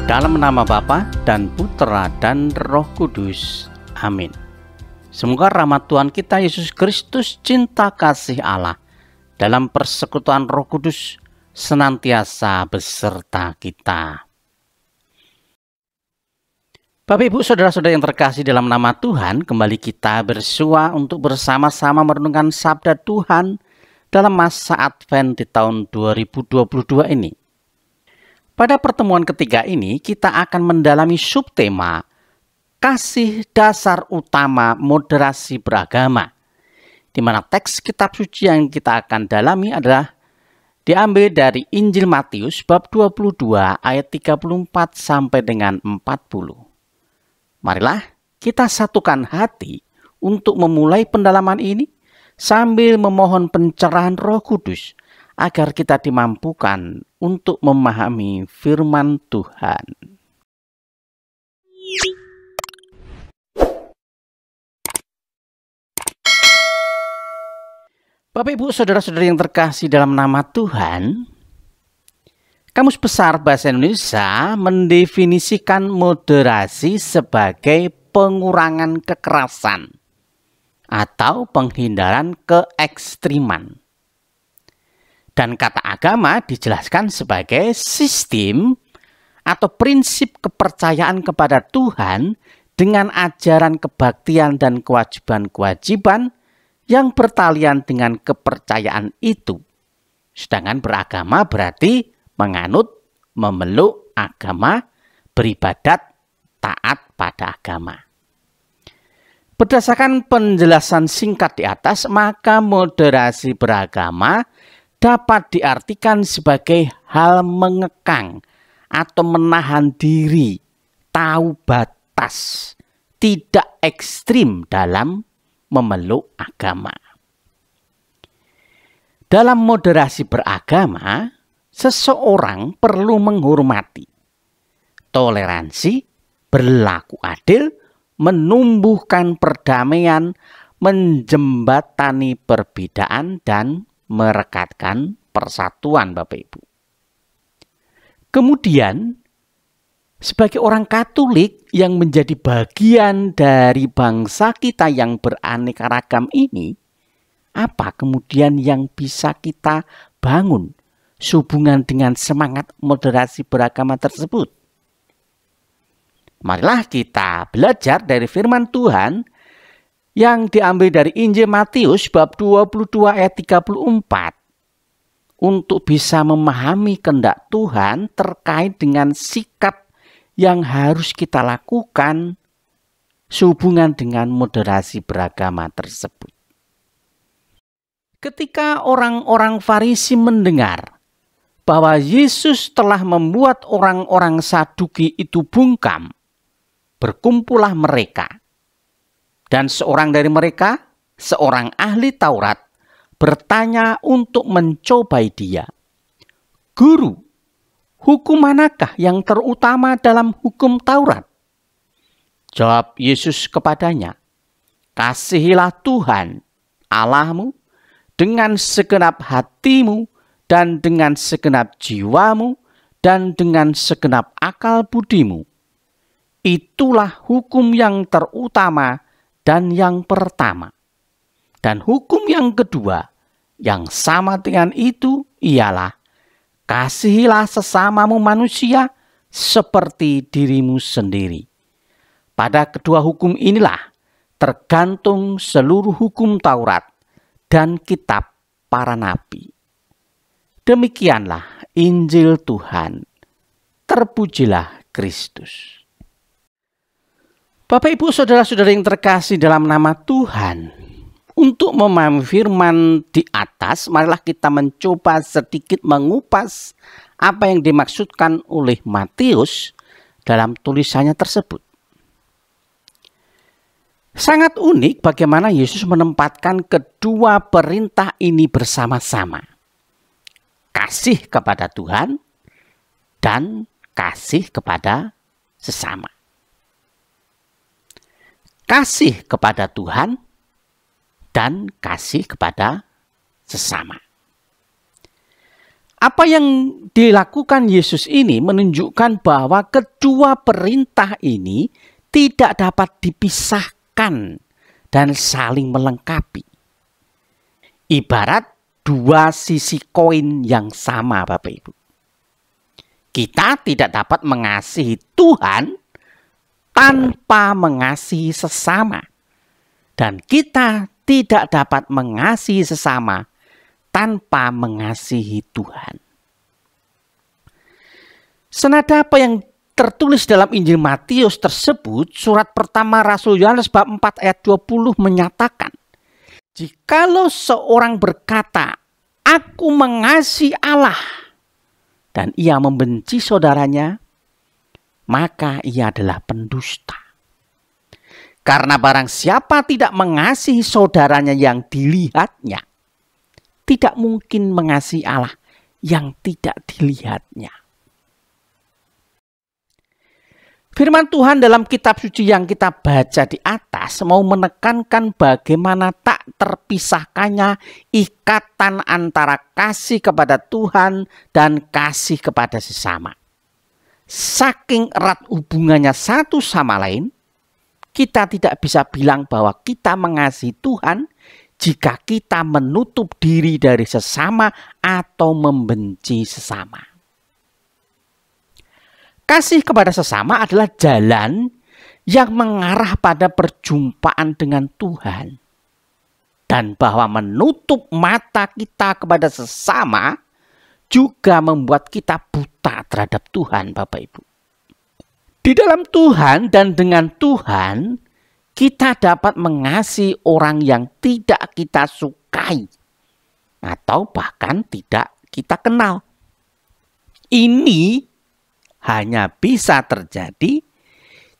Dalam nama Bapa dan Putra dan Roh Kudus. Amin. Semoga rahmat Tuhan kita Yesus Kristus, cinta kasih Allah, dalam persekutuan Roh Kudus senantiasa beserta kita. Bapak Ibu saudara-saudara yang terkasih dalam nama Tuhan, kembali kita bersua untuk bersama-sama merenungkan sabda Tuhan dalam masa Advent di tahun 2022 ini. Pada pertemuan ketiga ini, kita akan mendalami subtema kasih dasar utama moderasi beragama, di mana teks kitab suci yang kita akan dalami adalah diambil dari Injil Matius bab 22 ayat 34 sampai dengan 40. Marilah kita satukan hati untuk memulai pendalaman ini sambil memohon pencerahan Roh Kudus agar kita dimampukan untuk memahami firman Tuhan. Bapak Ibu saudara-saudari yang terkasih dalam nama Tuhan, Kamus Besar Bahasa Indonesia mendefinisikan moderasi sebagai pengurangan kekerasan atau penghindaran keekstriman. Dan kata agama dijelaskan sebagai sistem atau prinsip kepercayaan kepada Tuhan dengan ajaran kebaktian dan kewajiban-kewajiban yang bertalian dengan kepercayaan itu. Sedangkan beragama berarti menganut, memeluk agama, beribadat, taat pada agama. Berdasarkan penjelasan singkat di atas, maka moderasi beragama dapat diartikan sebagai hal mengekang atau menahan diri, tahu batas, tidak ekstrim dalam memeluk agama. Dalam moderasi beragama, seseorang perlu menghormati, toleransi, berlaku adil, menumbuhkan perdamaian, menjembatani perbedaan, dan merekatkan persatuan Bapak Ibu. Kemudian, sebagai orang Katolik yang menjadi bagian dari bangsa kita yang beraneka ragam ini, apa kemudian yang bisa kita bangun sehubungan dengan semangat moderasi beragama tersebut? Marilah kita belajar dari firman Tuhan yang diambil dari Injil Matius bab 22 ayat 34 untuk bisa memahami kehendak Tuhan terkait dengan sikap yang harus kita lakukan sehubungan dengan moderasi beragama tersebut. Ketika orang-orang Farisi mendengar bahwa Yesus telah membuat orang-orang Saduki itu bungkam, berkumpullah mereka. Dan seorang dari mereka, seorang ahli Taurat, bertanya untuk mencobai dia. Guru, hukum manakah yang terutama dalam hukum Taurat? Jawab Yesus kepadanya, kasihilah Tuhan Allahmu dengan segenap hatimu dan dengan segenap jiwamu dan dengan segenap akal budimu. Itulah hukum yang terutama dan yang pertama. Dan hukum yang kedua yang sama dengan itu ialah kasihilah sesamamu manusia seperti dirimu sendiri. Pada kedua hukum inilah tergantung seluruh hukum Taurat dan kitab para nabi. Demikianlah Injil Tuhan. Terpujilah Kristus. Bapak Ibu saudara-saudara yang terkasih dalam nama Tuhan, untuk memahami firman di atas, marilah kita mencoba sedikit mengupas apa yang dimaksudkan oleh Matius dalam tulisannya tersebut. Sangat unik bagaimana Yesus menempatkan kedua perintah ini bersama-sama. Kasih kepada Tuhan dan kasih kepada sesama. Kasih kepada Tuhan dan kasih kepada sesama. Apa yang dilakukan Yesus ini menunjukkan bahwa kedua perintah ini tidak dapat dipisahkan dan saling melengkapi. Ibarat dua sisi koin yang sama, Bapak Ibu. Kita tidak dapat mengasihi Tuhan tanpa mengasihi sesama. Dan kita tidak dapat mengasihi sesama tanpa mengasihi Tuhan. Senada apa yang tertulis dalam Injil Matius tersebut, surat pertama Rasul Yohanes bab 4 ayat 20 menyatakan, jikalau seorang berkata, aku mengasihi Allah, dan ia membenci saudaranya, maka ia adalah pendusta. Karena barang siapa tidak mengasihi saudaranya yang dilihatnya, tidak mungkin mengasihi Allah yang tidak dilihatnya. Firman Tuhan dalam kitab suci yang kita baca di atas mau menekankan bagaimana tak terpisahkannya ikatan antara kasih kepada Tuhan dan kasih kepada sesama. Saking erat hubungannya satu sama lain, kita tidak bisa bilang bahwa kita mengasihi Tuhan jika kita menutup diri dari sesama atau membenci sesama. Kasih kepada sesama adalah jalan yang mengarah pada perjumpaan dengan Tuhan. Dan bahwa menutup mata kita kepada sesama juga membuat kita buta terhadap Tuhan, Bapak Ibu. Di dalam Tuhan dan dengan Tuhan, kita dapat mengasihi orang yang tidak kita sukai atau bahkan tidak kita kenal. Ini hanya bisa terjadi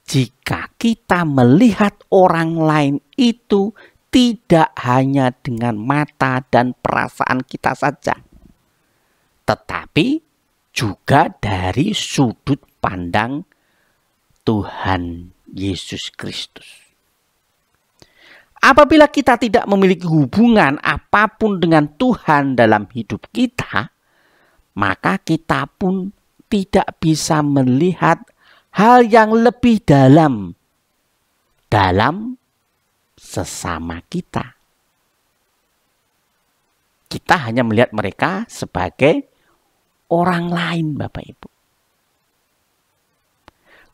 jika kita melihat orang lain itu tidak hanya dengan mata dan perasaan kita saja, tetapi juga dari sudut pandang Tuhan Yesus Kristus. Apabila kita tidak memiliki hubungan apapun dengan Tuhan dalam hidup kita, maka kita pun tidak bisa melihat hal yang lebih dalam sesama kita. Kita hanya melihat mereka sebagai orang lain, Bapak Ibu.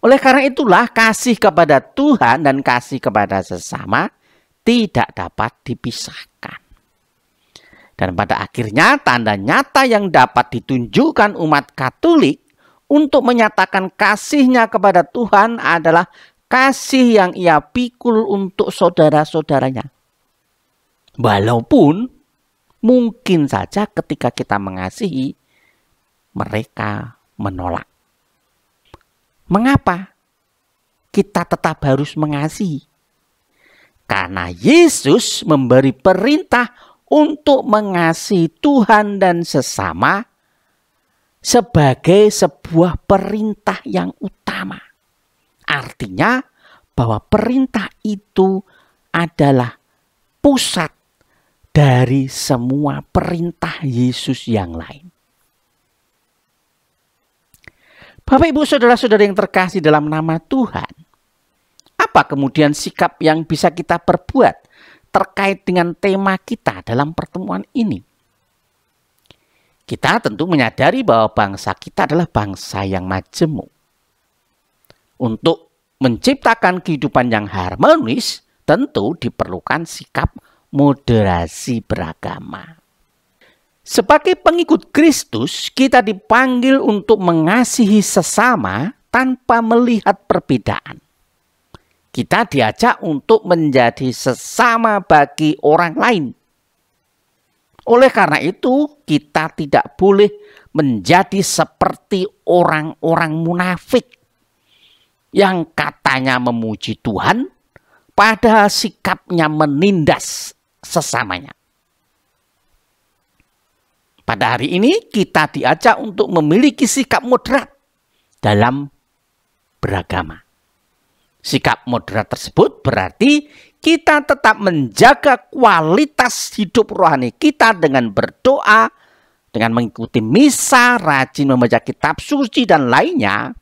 Oleh karena itulah kasih kepada Tuhan dan kasih kepada sesama tidak dapat dipisahkan. Dan pada akhirnya tanda nyata yang dapat ditunjukkan umat Katolik untuk menyatakan kasihnya kepada Tuhan adalah kasih yang ia pikul untuk saudara-saudaranya. Walaupun mungkin saja ketika kita mengasihi, mereka menolak. Mengapa kita tetap harus mengasihi? Karena Yesus memberi perintah untuk mengasihi Tuhan dan sesama sebagai sebuah perintah yang utama. Artinya bahwa perintah itu adalah pusat dari semua perintah Yesus yang lain. Bapak, Ibu, saudara-saudara yang terkasih dalam nama Tuhan, apa kemudian sikap yang bisa kita perbuat terkait dengan tema kita dalam pertemuan ini? Kita tentu menyadari bahwa bangsa kita adalah bangsa yang majemuk. Untuk menciptakan kehidupan yang harmonis, tentu diperlukan sikap moderasi beragama. Sebagai pengikut Kristus, kita dipanggil untuk mengasihi sesama tanpa melihat perbedaan. Kita diajak untuk menjadi sesama bagi orang lain. Oleh karena itu, kita tidak boleh menjadi seperti orang-orang munafik yang katanya memuji Tuhan, padahal sikapnya menindas sesamanya. Pada hari ini kita diajak untuk memiliki sikap moderat dalam beragama. Sikap moderat tersebut berarti kita tetap menjaga kualitas hidup rohani kita dengan berdoa dengan mengikuti misa, rajin membaca kitab suci dan lainnya.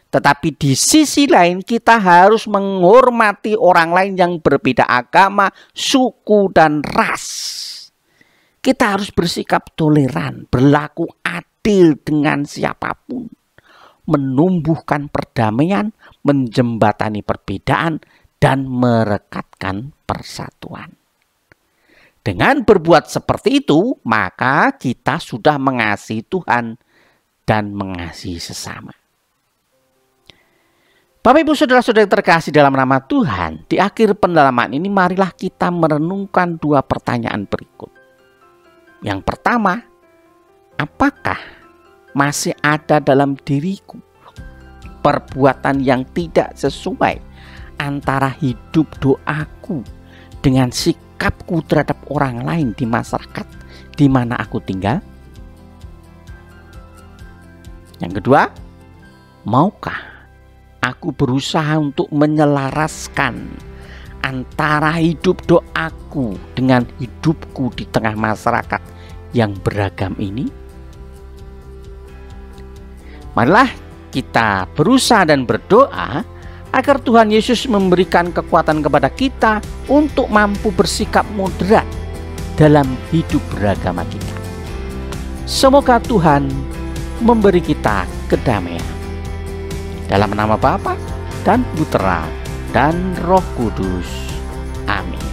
Tetapi di sisi lain kita harus menghormati orang lain yang berbeda agama, suku, dan ras. Kita harus bersikap toleran, berlaku adil dengan siapapun, menumbuhkan perdamaian, menjembatani perbedaan, dan merekatkan persatuan. Dengan berbuat seperti itu, maka kita sudah mengasihi Tuhan dan mengasihi sesama. Bapak Ibu Saudara-saudara yang terkasih dalam nama Tuhan, di akhir pendalaman ini marilah kita merenungkan dua pertanyaan berikut. Yang pertama, apakah masih ada dalam diriku perbuatan yang tidak sesuai antara hidup doaku dengan sikapku terhadap orang lain di masyarakat di mana aku tinggal? Yang kedua, maukah aku berusaha untuk menyelaraskan antara hidup doaku dengan hidupku di tengah masyarakat yang beragam ini? Marilah kita berusaha dan berdoa agar Tuhan Yesus memberikan kekuatan kepada kita untuk mampu bersikap moderat dalam hidup beragama kita. Semoga Tuhan memberi kita kedamaian. Dalam nama Bapa dan Putera dan Roh Kudus. Amin.